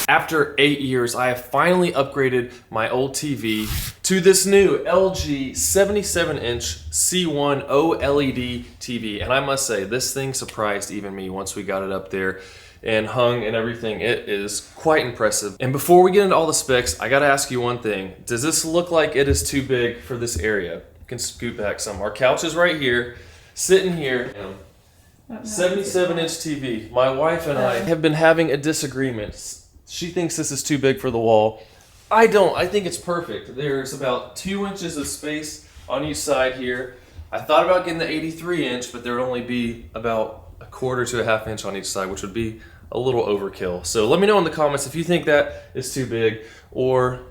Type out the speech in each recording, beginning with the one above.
After 8 years, I have finally upgraded my old TV to this new LG 77-inch C1 OLED TV. And I must say, this thing surprised even me once we got it up there and hung and everything. It is quite impressive. And before we get into all the specs, I gotta ask you one thing. Does this look like it is too big for this area? You can scoot back some. Our couch is right here, sitting here. 77-inch TV. My wife and I have been having a disagreement. She thinks this is too big for the wall. I don't. I think it's perfect. There's about 2 inches of space on each side here. I thought about getting the 83-inch, but there would only be about a quarter to a half inch on each side, which would be a little overkill. So let me know in the comments if you think that is too big, or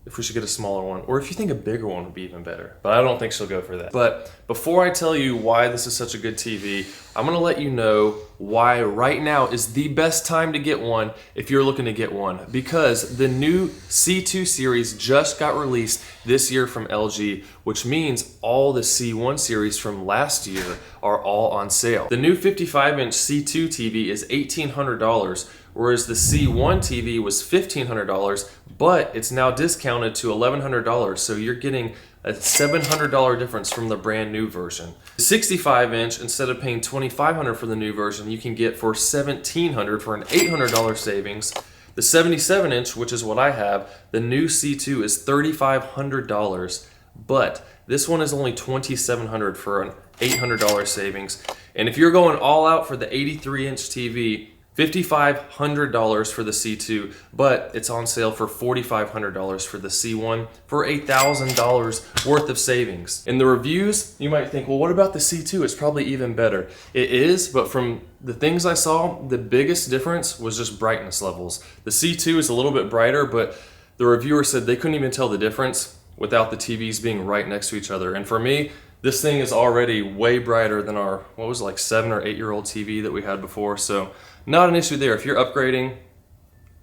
if we should get a smaller one, or if you think a bigger one would be even better. But I don't think she'll go for that. But before I tell you why this is such a good TV, I'm gonna let you know why right now is the best time to get one if you're looking to get one. Because the new C2 series just got released this year from LG, which means all the C1 series from last year are all on sale. The new 55-inch C2 TV is $1,800, whereas the C1 TV was $1,500, but it's now discounted to $1,100, so you're getting a $700 difference from the brand new version. The 65-inch, instead of paying $2,500 for the new version, you can get for $1,700 for an $800 savings. The 77-inch, which is what I have, the new C2 is $3,500, but this one is only $2,700 for an $800 savings. And if you're going all out for the 83-inch TV, $5,500 for the C2, but it's on sale for $4,500 for the C1 for $8,000 worth of savings. In the reviews, you might think, well, what about the C2? It's probably even better. It is, but from the things I saw, the biggest difference was just brightness levels. The C2 is a little bit brighter, but the reviewer said they couldn't even tell the difference without the TVs being right next to each other. And for me, this thing is already way brighter than our, what was it, like 7 or 8 year old TV that we had before. So not an issue there. If you're upgrading,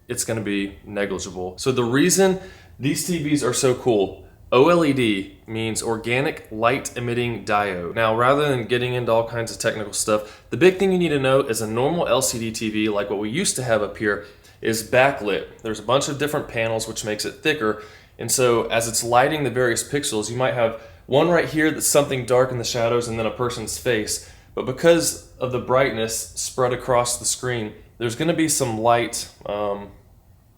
it's gonna be negligible. So the reason these TVs are so cool, OLED means organic light emitting diode. Now, rather than getting into all kinds of technical stuff, the big thing you need to know is a normal LCD TV, like what we used to have up here, is backlit. There's a bunch of different panels, which makes it thicker. And so as it's lighting the various pixels, you might have one right here that's something dark in the shadows and then a person's face. But because of the brightness spread across the screen, there's gonna be some light, what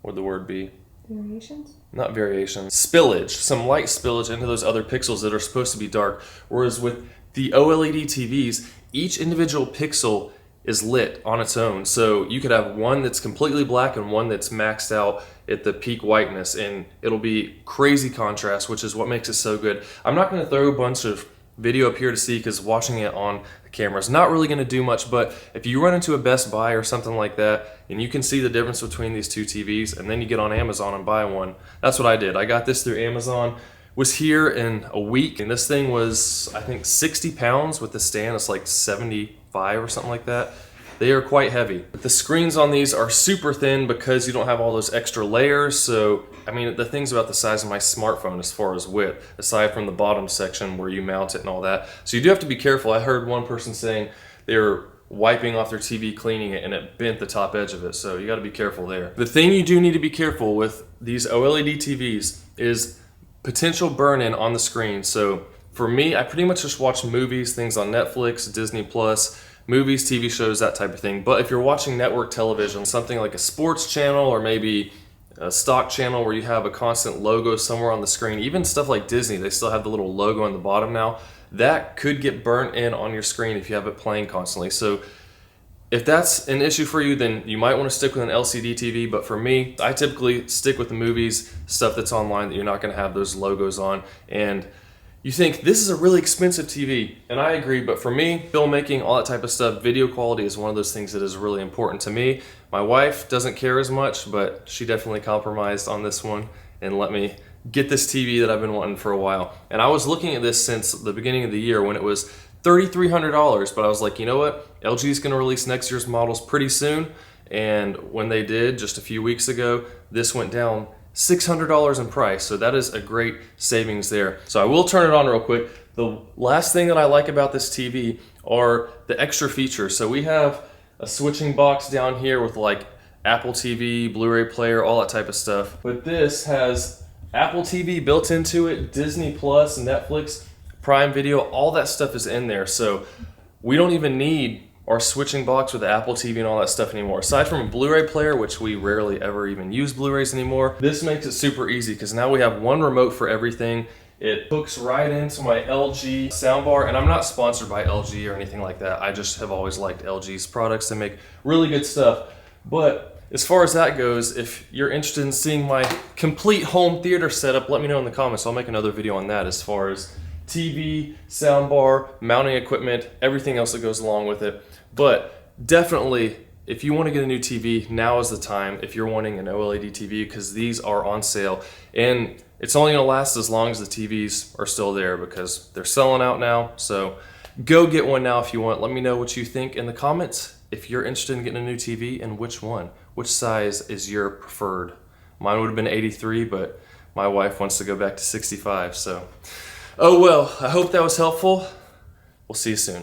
would the word be? Variations? Not variations, spillage, some light spillage into those other pixels that are supposed to be dark. Whereas with the OLED TVs, each individual pixel is lit on its own. So you could have one that's completely black and one that's maxed out at the peak whiteness, and it'll be crazy contrast, which is what makes it so good. I'm not gonna throw a bunch of video up here to see because watching it on the camera is not really gonna do much, but if you run into a Best Buy or something like that and you can see the difference between these two TVs, and then you get on Amazon and buy one, that's what I did. I got this through Amazon, was here in a week, and this thing was, I think, 60 pounds with the stand. It's like 75 or something like that. They are quite heavy. The screens on these are super thin because you don't have all those extra layers. So, I mean, the thing's about the size of my smartphone as far as width, aside from the bottom section where you mount it and all that. So you do have to be careful. I heard one person saying they were wiping off their TV, cleaning it, and it bent the top edge of it. So you gotta be careful there. The thing you do need to be careful with these OLED TVs is potential burn-in on the screen. So for me, I pretty much just watch movies, things on Netflix, Disney Plus, movies, TV shows, that type of thing. But if you're watching network television, something like a sports channel or maybe a stock channel where you have a constant logo somewhere on the screen, even stuff like Disney, they still have the little logo on the bottom now, that could get burnt in on your screen if you have it playing constantly. So if that's an issue for you, then you might want to stick with an LCD TV. But for me, I typically stick with the movies, stuff that's online that you're not going to have those logos on. And you think, this is a really expensive TV, and I agree, but for me, filmmaking, all that type of stuff, video quality is one of those things that is really important to me. My wife doesn't care as much, but she definitely compromised on this one and let me get this TV that I've been wanting for a while. And I was looking at this since the beginning of the year when it was $3,300, but I was like, you know what? LG is gonna release next year's models pretty soon, and when they did, just a few weeks ago, this went down $600 in price, so that is a great savings there. So I will turn it on real quick. The last thing that I like about this TV are the extra features. So we have a switching box down here with like Apple TV, Blu-ray player, all that type of stuff. But this has Apple TV built into it, Disney Plus, Netflix, Prime Video, all that stuff is in there. So we don't even need our switching box with the Apple TV and all that stuff anymore. Aside from a Blu-ray player, which we rarely ever even use Blu-rays anymore, this makes it super easy because now we have one remote for everything. It hooks right into my LG soundbar, and I'm not sponsored by LG or anything like that. I just have always liked LG's products. They make really good stuff. But as far as that goes, if you're interested in seeing my complete home theater setup, let me know in the comments. I'll make another video on that as far as TV, soundbar, mounting equipment, everything else that goes along with it. But definitely, if you want to get a new TV, now is the time if you're wanting an OLED TV, because these are on sale. And it's only going to last as long as the TVs are still there because they're selling out now. So go get one now if you want. Let me know what you think in the comments if you're interested in getting a new TV and which one. Which size is your preferred? Mine would have been 83, but my wife wants to go back to 65. So, oh well, I hope that was helpful. We'll see you soon.